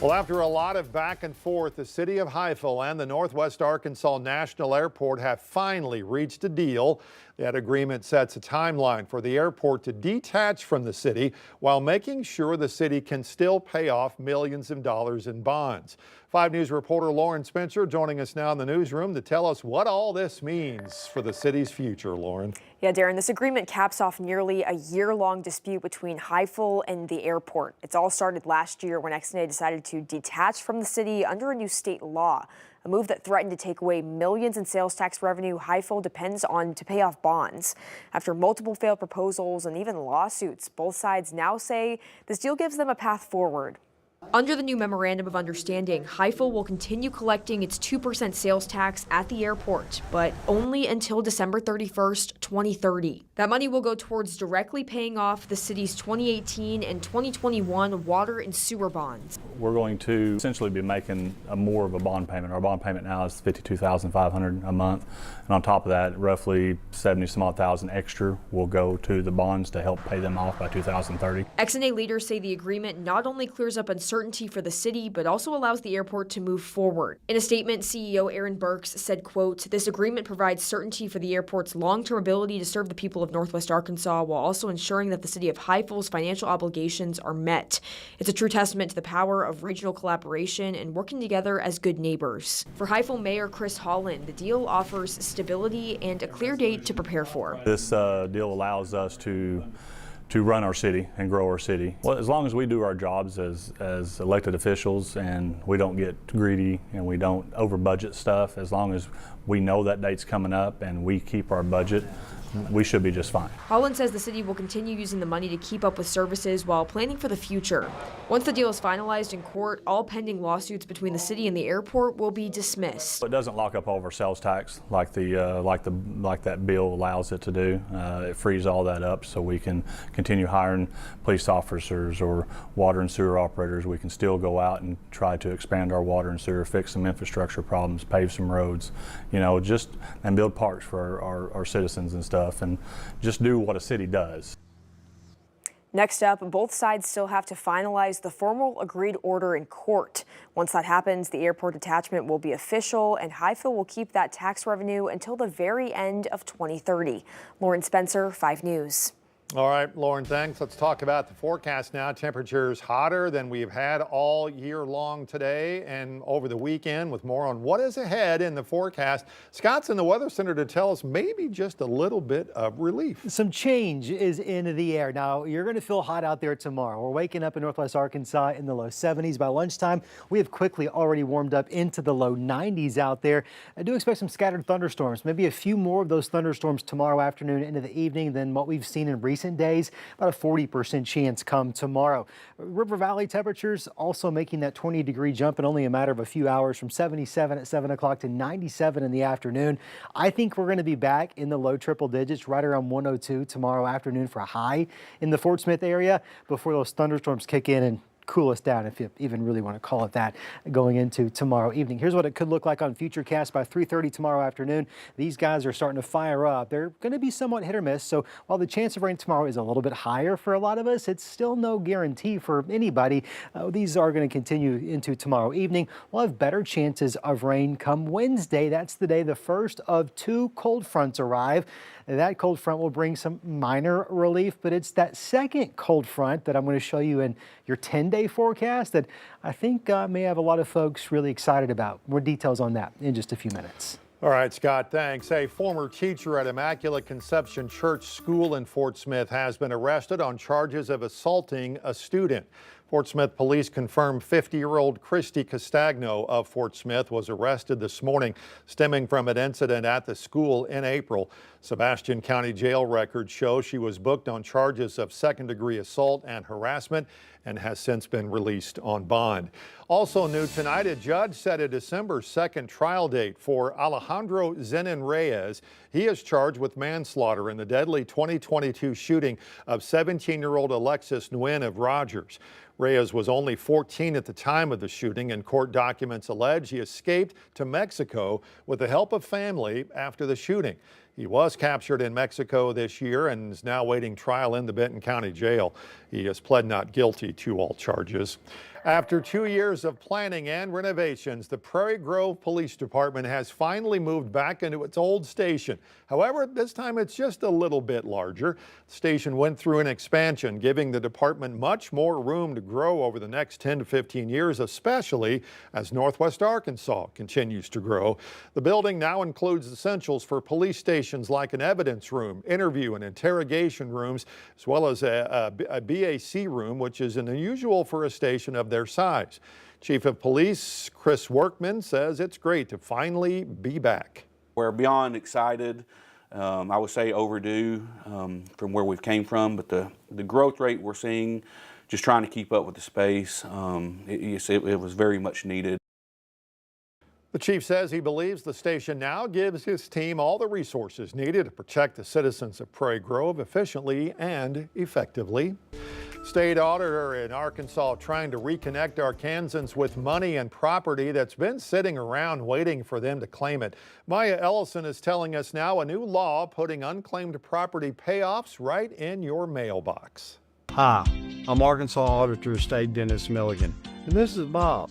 Well, after a lot of back and forth, the city of Highfill and the Northwest Arkansas National Airport have finally reached a deal. That agreement sets a timeline for the airport to detach from the city while making sure the city can still pay off millions of dollars in bonds. 5 News reporter Lauren Spencer joining us now in the newsroom to tell us what all this means for the city's future. Lauren. Yeah, Darren, this agreement caps off nearly a year-long dispute between Highfill and the airport. It's all started last year when XNA decided to detach from the city under a new state law, a move that threatened to take away millions in sales tax revenue Highfill depends on to pay off bonds. After multiple failed proposals and even lawsuits, both sides now say this deal gives them a path forward. Under the new Memorandum of Understanding, Highfill will continue collecting its 2% sales tax at the airport, but only until December 31st, 2030. That money will go towards directly paying off the city's 2018 and 2021 water and sewer bonds. We're going to essentially be making more of a bond payment. Our bond payment now is $52,500 a month, and on top of that, roughly 70-some odd thousand extra will go to the bonds to help pay them off by 2030. XNA leaders say the agreement not only clears up uncertainty for the city, but also allows the airport to move forward. In a statement, CEO Aaron Burks said, quote, "This agreement provides certainty for the airport's long-term ability to serve the people of Northwest Arkansas while also ensuring that the city of Highfill's financial obligations are met. It's a true testament to the power of regional collaboration and working together as good neighbors." For Highfill Mayor Chris Holland, the deal offers stability and a clear date to prepare for. This deal allows us to run our city and grow our city. Well, as long as we do our jobs as elected officials and we don't get greedy and we don't over budget stuff, as long as we know that date's coming up and we keep our budget, we should be just fine. Holland says the city will continue using the money to keep up with services while planning for the future. Once the deal is finalized in court, all pending lawsuits between the city and the airport will be dismissed. It doesn't lock up all of our sales tax like that bill allows it to do. It frees all that up so we can continue hiring police officers or water and sewer operators. We can still go out and try to expand our water and sewer, fix some infrastructure problems, pave some roads, and build parks for our citizens and stuff, and just do what a city does. Next up, both sides still have to finalize the formal agreed order in court. Once that happens, the airport detachment will be official, and Highfill will keep that tax revenue until the very end of 2030. Lauren Spencer, 5 News. All right, Lauren, thanks. Let's talk about the forecast now. Temperatures hotter than we've had all year long today and over the weekend, with more on what is ahead in the forecast. Scott's in the Weather Center to tell us maybe just a little bit of relief. Some change is in the air. Now, you're going to feel hot out there tomorrow. We're waking up in Northwest Arkansas in the low 70s. By lunchtime, we have quickly already warmed up into the low 90s out there. I do expect some scattered thunderstorms, maybe a few more of those thunderstorms tomorrow afternoon into the evening than what we've seen in recent days. About a 40% chance come tomorrow. River Valley temperatures also making that 20-degree jump in only a matter of a few hours, from 77 at 7 o'clock to 97 in the afternoon. I think we're going to be back in the low triple digits, right around 102 tomorrow afternoon for a high in the Fort Smith area before those thunderstorms kick in and cool us down, if you even really want to call it that, going into tomorrow evening. Here's what it could look like on Futurecast by 3:30 tomorrow afternoon. These guys are starting to fire up. They're going to be somewhat hit or miss, so while the chance of rain tomorrow is a little bit higher for a lot of us, it's still no guarantee for anybody. These are going to continue into tomorrow evening. We'll have better chances of rain come Wednesday. That's the day the first of 2 cold fronts arrive. That cold front will bring some minor relief, but it's that second cold front that I'm going to show you in your 10-day forecast that I think may have a lot of folks really excited about. More details on that in just a few minutes. All right, Scott, thanks. A former teacher at Immaculate Conception Church School in Fort Smith has been arrested on charges of assaulting a student. Fort Smith police confirmed 50-year-old Christy Castagno of Fort Smith was arrested this morning, stemming from an incident at the school in April. Sebastian County Jail records show she was booked on charges of second-degree assault and harassment and has since been released on bond. Also new tonight, a judge set a December 2nd trial date for Alejandro Zenin Reyes. He is charged with manslaughter in the deadly 2022 shooting of 17-year-old Alexis Nguyen of Rogers. Reyes was only 14 at the time of the shooting, and court documents allege he escaped to Mexico with the help of family after the shooting. He was captured in Mexico this year and is now waiting trial in the Benton County Jail. He has pled not guilty to all charges. After 2 years of planning and renovations, the Prairie Grove Police Department has finally moved back into its old station. However, this time it's just a little bit larger. The station went through an expansion, giving the department much more room to grow over the next 10 to 15 years, especially as Northwest Arkansas continues to grow. The building now includes essentials for police stations like an evidence room, interview and interrogation rooms, as well as a BAC room, which is unusual for a station of their size. Chief of Police Chris Workman says it's great to finally be back. We're beyond excited. I would say overdue from where we've came from, but the growth rate we're seeing, just trying to keep up with the space, it was very much needed. The chief says he believes the station now gives his team all the resources needed to protect the citizens of Prairie Grove efficiently and effectively. State auditor in Arkansas trying to reconnect Arkansans with money and property that's been sitting around waiting for them to claim it. Maya Ellison is telling us now a new law putting unclaimed property payoffs right in your mailbox. Hi, I'm Arkansas Auditor State Dennis Milligan, and this is Bob.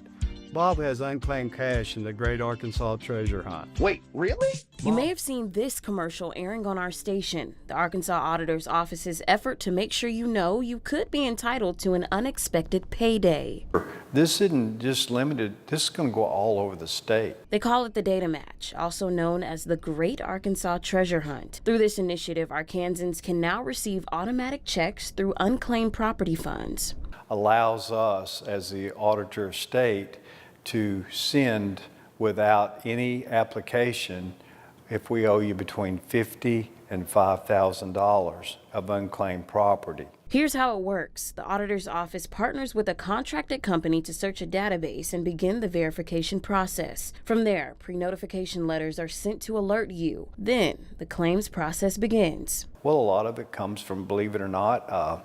Bob has unclaimed cash in the Great Arkansas Treasure Hunt. Wait, really? You may have seen this commercial airing on our station, the Arkansas Auditor's Office's effort to make sure you know you could be entitled to an unexpected payday. This isn't just limited, this is going to go all over the state. They call it the Data Match, also known as the Great Arkansas Treasure Hunt. Through this initiative, Arkansans can now receive automatic checks through unclaimed property funds. Allows us, as the Auditor of State, to send without any application if we owe you between $50,000 and $5,000 of unclaimed property. Here's how it works. The auditor's office partners with a contracted company to search a database and begin the verification process. From there, pre-notification letters are sent to alert you. Then, the claims process begins. Well, a lot of it comes from, believe it or not,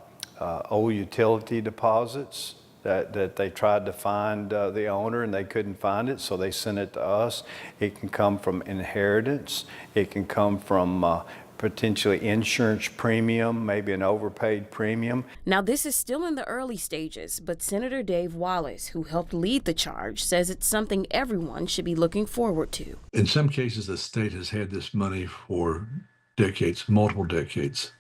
old utility deposits that they tried to find the owner and they couldn't find it, so they sent it to us. It can come from inheritance. It can come from potentially insurance premium, maybe an overpaid premium. Now, this is still in the early stages, but Senator Dave Wallace, who helped lead the charge, says it's something everyone should be looking forward to. In some cases, the state has had this money for decades, multiple decades.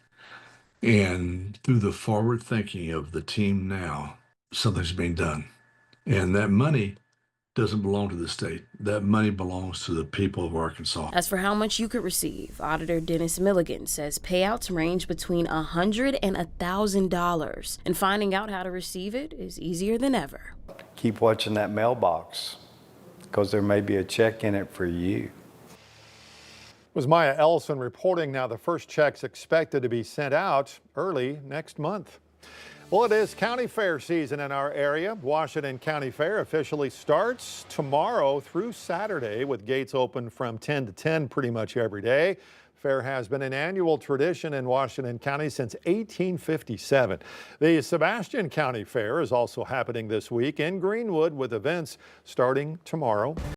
And through the forward thinking of the team now, something's being done. And that money doesn't belong to the state. That money belongs to the people of Arkansas. As for how much you could receive, Auditor Dennis Milligan says payouts range between $100 and $1,000. And finding out how to receive it is easier than ever. Keep watching that mailbox, because there may be a check in it for you. It was Maya Ellison reporting. Now the first check's expected to be sent out early next month. Well, it is county fair season in our area. Washington County Fair officially starts tomorrow through Saturday with gates open from 10 to 10 pretty much every day. Fair has been an annual tradition in Washington County since 1857. The Sebastian County Fair is also happening this week in Greenwood with events starting tomorrow.